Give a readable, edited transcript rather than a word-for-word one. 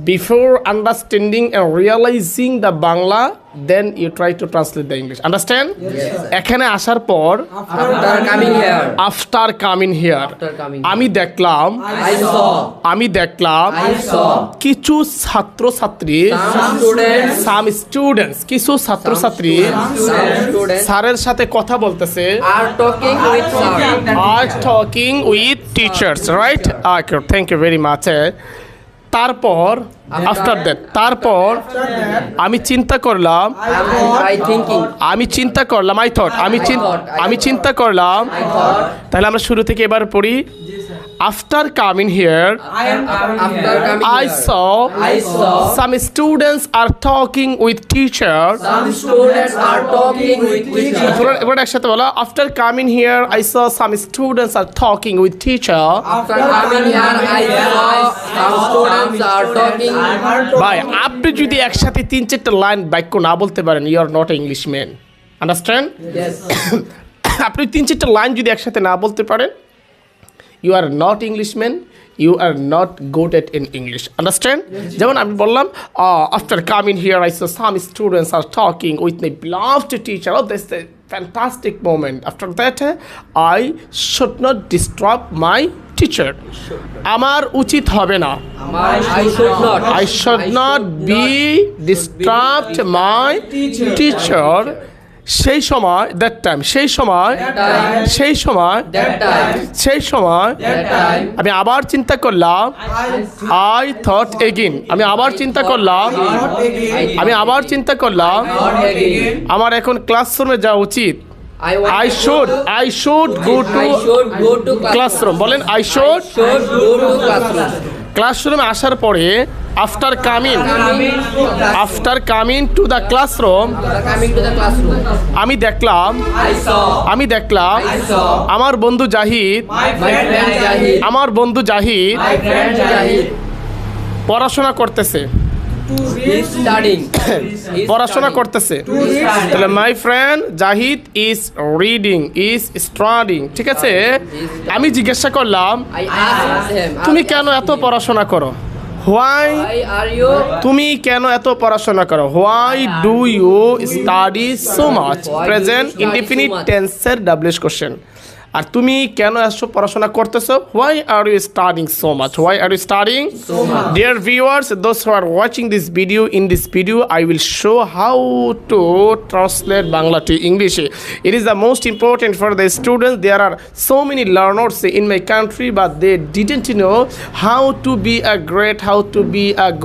Before understanding and realizing the Bangla, then you try to translate the English. Understand? এখানে আসার পর after coming here আমি দেখলাম কিছু ছাত্রছাত্রী some students কিছু ছাত্রছাত্রী স্যারের সাথে কথা বলতেছে are talking with teachers, right? Okay, thank you very much. তারপর আফটার দ্যাট আমি চিন্তা করলাম আমি চিন্তা করলাম তাহলে আমরা শুরু থেকে এবার পড়ি After coming here, I saw some students are talking with teachers. এবার একসাথে বলো After coming here, I saw some students are talking with teacher. ভাই আপনি যদি একসাথে 3-4টা লাইন বাক্য না বলতে পারেন you are not an Englishman. Understand? Yes. আপনি 3-4টা লাইন যদি একসাথে না বলতে পারেন you are not Englishman, you are not good at in English. Understand? যেমন আমি বললাম after coming here I saw some students are talking with my beloved teacher. Oh, this is a fantastic moment. After that I should not disturb my teacher. আমার উচিত হবে না I should not be disturbed my teacher. সেই সময় আমি আবার চিন্তা করলাম I thought again আমি আবার চিন্তা করলাম আমার এখন ক্লাসরুমে যাওয়া উচিত I should go to classroom বলেন I should go to classroom ক্লাসরুমে আসার পরে after coming to the classroom আমি দেখলাম আমার বন্ধু জাহিদ পড়াশোনা করতেছে তাহলে my friend Zahid is reading is studying ঠিক আছে আমি জিজ্ঞাসা করলাম তুমি কেন এত পড়াশোনা করো তুমি কেন এত পড়াশোনা করো why do you study so much present indefinite tense WH question আর তুমি কেন এত পড়াশোনা করতেছো why are you studying so much dear viewers those who are watching this video in this video I will show how to translate Bangla to English. It is the most important for the students. There are so many learners in my country but they didn't know how to be a good